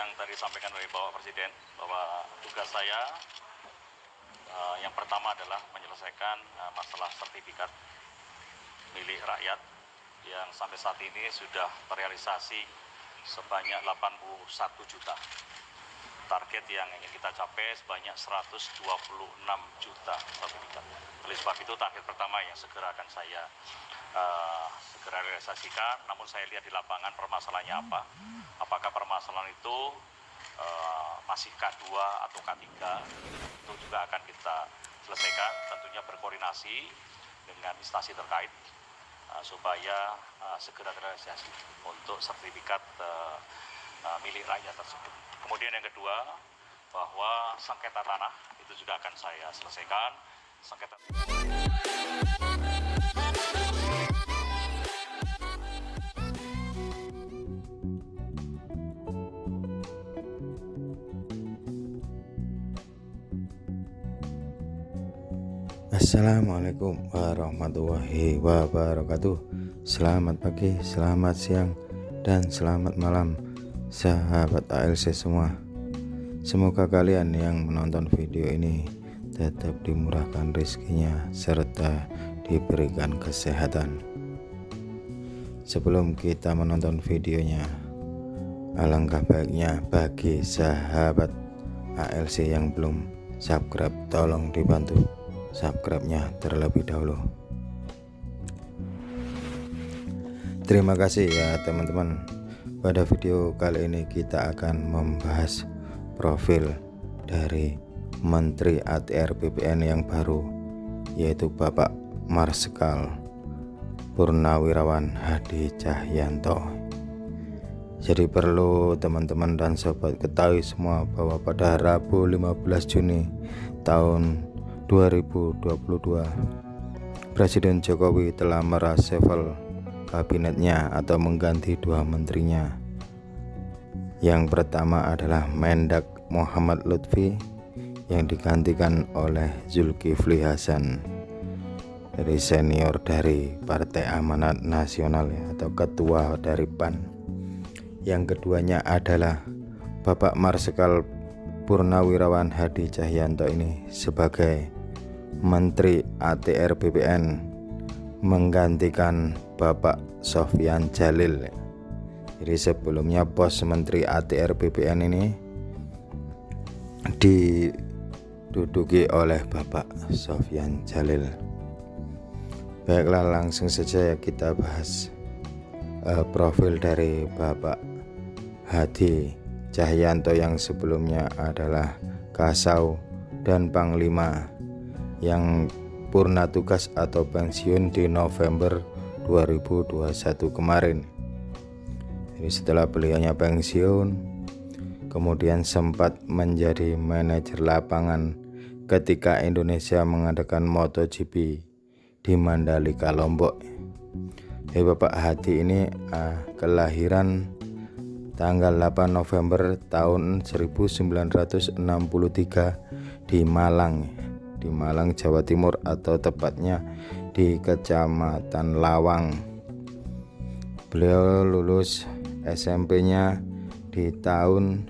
yang tadi disampaikan oleh Bapak Presiden, bahwa tugas saya yang pertama adalah menyelesaikan masalah sertifikat milik rakyat yang sampai saat ini sudah terrealisasi sebanyak 81 juta. Target yang ingin kita capai sebanyak 126 juta sertifikat. Oleh sebab itu target pertama yang segera akan saya segera realisasikan. Namun saya lihat di lapangan permasalahannya apa. Apakah permasalahan itu masih K2 atau K3, itu juga akan kita selesaikan, tentunya berkoordinasi dengan instansi terkait supaya segera terrealisasi untuk sertifikat milik rakyat tersebut. Kemudian yang kedua, bahwa sengketa tanah itu juga akan saya selesaikan. Sengketa Assalamualaikum warahmatullahi wabarakatuh. Selamat pagi, selamat siang, dan selamat malam sahabat ALC semua. Semoga kalian yang menonton video ini tetap dimurahkan rezekinya serta diberikan kesehatan. Sebelum kita menonton videonya, alangkah baiknya bagi sahabat ALC yang belum subscribe, tolong dibantu subscribe-nya terlebih dahulu. Terima kasih ya teman-teman. Pada video kali ini kita akan membahas profil dari Menteri ATR BPN yang baru, yaitu Bapak Marsikal Purnawirawan Hadi Cahyanto. Jadi perlu teman-teman dan sobat ketahui semua bahwa pada Rabu 15 Juni tahun 2022, Presiden Jokowi telah mereshuffle kabinetnya atau mengganti dua menterinya. Yang pertama adalah Mendak Muhammad Lutfi yang digantikan oleh Zulkifli Hasan, dari senior dari Partai Amanat Nasional atau ketua dari PAN. Yang keduanya adalah Bapak Marsikal Purnawirawan Hadi Cahyanto ini sebagai Menteri ATR BPN menggantikan Bapak Sofyan Djalil. Jadi sebelumnya pos Menteri ATR BPN ini diduduki oleh Bapak Sofyan Djalil. Baiklah, langsung saja ya kita bahas profil dari Bapak Hadi Cahyanto yang sebelumnya adalah Kasau dan Panglima yang purna tugas atau pensiun di November 2021 kemarin. Jadi setelah beliaunya pensiun, kemudian sempat menjadi manajer lapangan ketika Indonesia mengadakan MotoGP di Mandalika, Lombok. Jadi Bapak Hadi ini kelahiran tanggal 8 November tahun 1963 di Malang, Jawa Timur, atau tepatnya di Kecamatan Lawang. Beliau lulus SMP-nya di tahun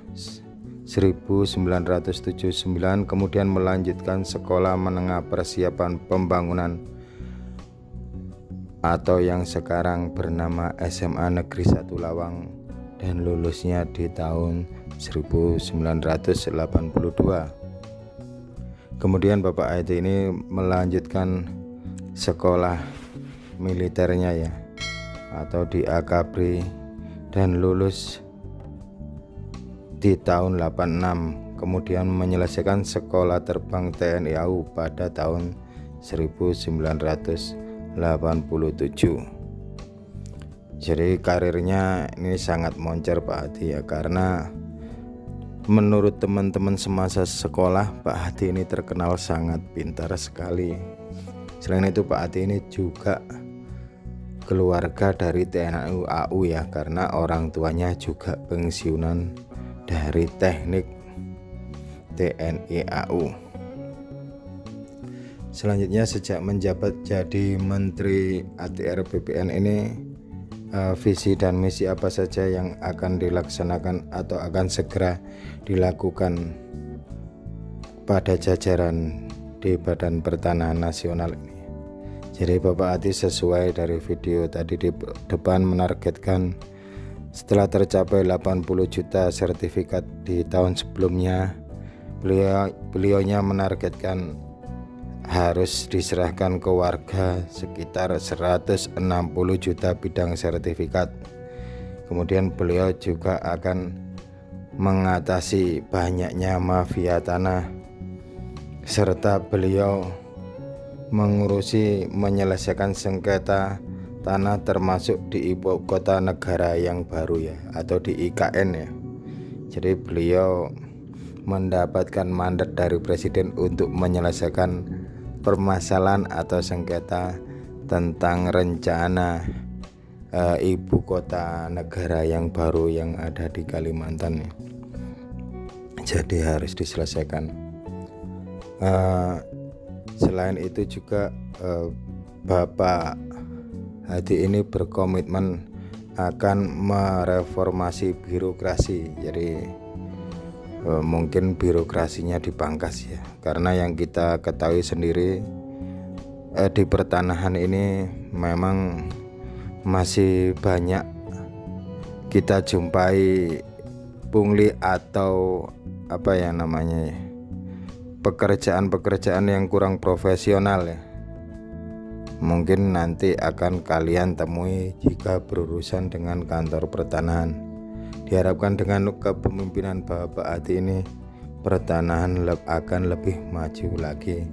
1979, kemudian melanjutkan sekolah menengah persiapan pembangunan atau yang sekarang bernama SMA Negeri 1 Lawang, dan lulusnya di tahun 1982. Kemudian Bapak Hadi ini melanjutkan sekolah militernya ya, atau di Akabri, dan lulus di tahun 86. Kemudian menyelesaikan sekolah terbang TNI AU pada tahun 1987. Jadi karirnya ini sangat moncer Pak Hadi ya, karena menurut teman-teman semasa sekolah, Pak Hadi ini terkenal sangat pintar sekali. Selain itu Pak Hadi ini juga keluarga dari TNI AU ya, karena orang tuanya juga pensiunan dari teknik TNI AU. Selanjutnya, sejak menjabat jadi Menteri ATR BPN ini, visi dan misi apa saja yang akan dilaksanakan atau akan segera dilakukan pada jajaran di Badan Pertanahan Nasional ini. Jadi Bapak Ati sesuai dari video tadi di depan menargetkan setelah tercapai 80 juta sertifikat di tahun sebelumnya, beliaunya menargetkan harus diserahkan ke warga sekitar 160 juta bidang sertifikat. Kemudian beliau juga akan mengatasi banyaknya mafia tanah, serta beliau mengurusi menyelesaikan sengketa tanah termasuk di ibu kota negara yang baru ya, atau di IKN ya. Jadi beliau mendapatkan mandat dari presiden untuk menyelesaikan permasalahan atau sengketa tentang rencana ibu kota negara yang baru yang ada di Kalimantan ya. Jadi harus diselesaikan. Selain itu juga Bapak Hadi ini berkomitmen akan mereformasi birokrasi. Jadi mungkin birokrasinya dipangkas ya, karena yang kita ketahui sendiri di pertanahan ini memang masih banyak kita jumpai pungli atau apa ya namanya ya, pekerjaan-pekerjaan yang kurang profesional ya. Mungkin nanti akan kalian temui jika berurusan dengan kantor pertanahan. Diharapkan dengan kepemimpinan Bapak Ati ini pertanahan akan lebih maju lagi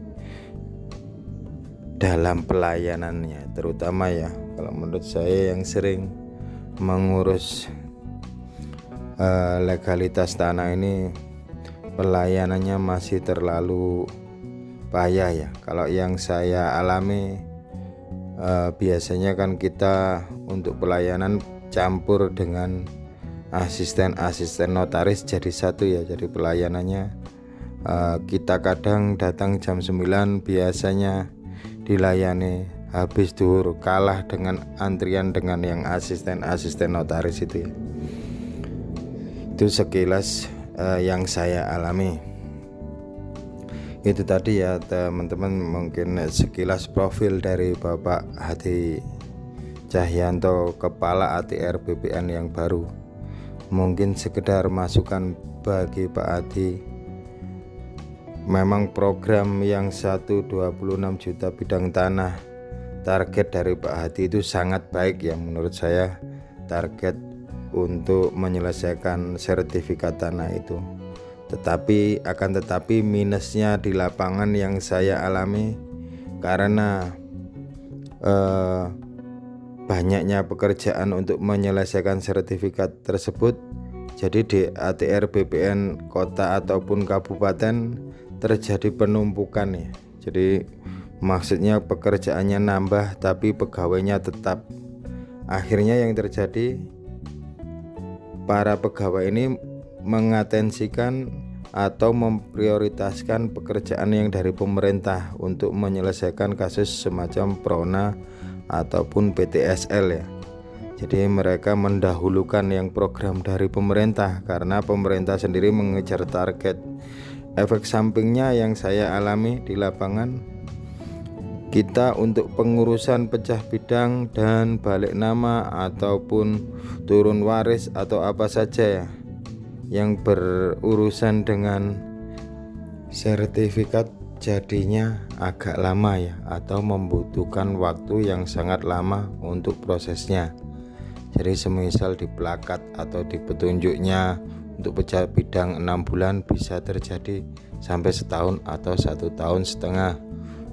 dalam pelayanannya, terutama ya kalau menurut saya yang sering mengurus legalitas tanah ini pelayanannya masih terlalu payah ya. Kalau yang saya alami biasanya kan kita untuk pelayanan campur dengan asisten notaris jadi satu ya. Jadi pelayanannya kita kadang datang jam 9 biasanya dilayani habis duhur, kalah dengan antrian dengan yang asisten notaris itu ya. Itu sekilas yang saya alami. Itu tadi ya teman-teman, mungkin sekilas profil dari Bapak Hadi Cahyanto, Kepala ATR BPN yang baru. Mungkin sekedar masukan bagi Pak Hadi. Memang program yang 126 juta bidang tanah target dari Pak Hadi itu sangat baik ya menurut saya, target untuk menyelesaikan sertifikat tanah itu. Tetapi minusnya di lapangan yang saya alami karena banyaknya pekerjaan untuk menyelesaikan sertifikat tersebut. Jadi di ATR BPN kota ataupun kabupaten terjadi penumpukan ya. Jadi maksudnya pekerjaannya nambah tapi pegawainya tetap. Akhirnya yang terjadi, para pegawai ini mengatensikan atau memprioritaskan pekerjaan yang dari pemerintah untuk menyelesaikan kasus semacam Prona ataupun PTSL ya. Jadi mereka mendahulukan yang program dari pemerintah karena pemerintah sendiri mengejar target. Efek sampingnya yang saya alami di lapangan, kita untuk pengurusan pecah bidang dan balik nama ataupun turun waris atau apa saja ya yang berurusan dengan sertifikat jadinya agak lama ya, atau membutuhkan waktu yang sangat lama untuk prosesnya. Jadi semisal di plakat atau di petunjuknya untuk pecah bidang 6 bulan bisa terjadi sampai setahun atau 1,5 tahun.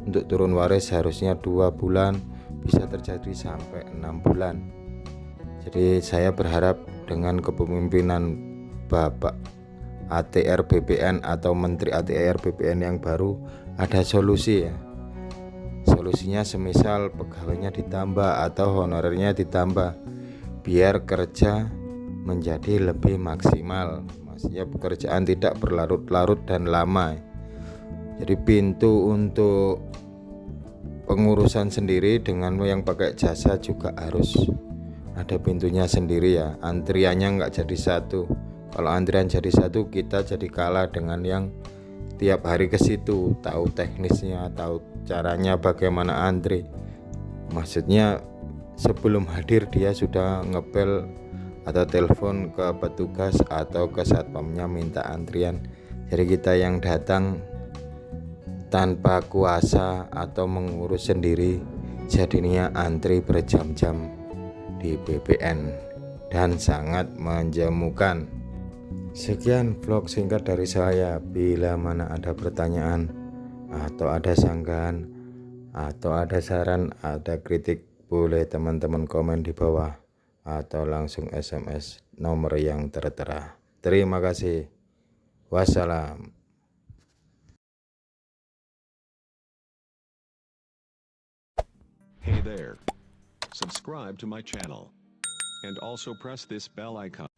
Untuk turun waris harusnya 2 bulan, bisa terjadi sampai 6 bulan. Jadi saya berharap dengan kepemimpinan Bapak ATR BPN atau Menteri ATR BPN yang baru ada solusi ya. Solusinya semisal pegawainya ditambah atau honorernya ditambah biar kerja menjadi lebih maksimal. Maksudnya pekerjaan tidak berlarut-larut dan lama. Jadi pintu untuk pengurusan sendiri dengan yang pakai jasa juga harus ada pintunya sendiri ya, antriannya nggak jadi satu. Kalau antrian jadi satu, kita jadi kalah dengan yang tiap hari ke situ, tahu teknisnya, tahu caranya bagaimana antri. Maksudnya sebelum hadir dia sudah ngepel atau telepon ke petugas atau ke satpamnya minta antrian. Jadi kita yang datang tanpa kuasa atau mengurus sendiri, jadinya antri berjam-jam di BPN dan sangat menjemukan. Sekian vlog singkat dari saya. Bila mana ada pertanyaan atau ada sanggahan atau ada saran, ada kritik, boleh teman-teman komen di bawah atau langsung SMS nomor yang tertera. Terima kasih. Wassalam. Hey there. Subscribe to my channel. And also press this bell icon.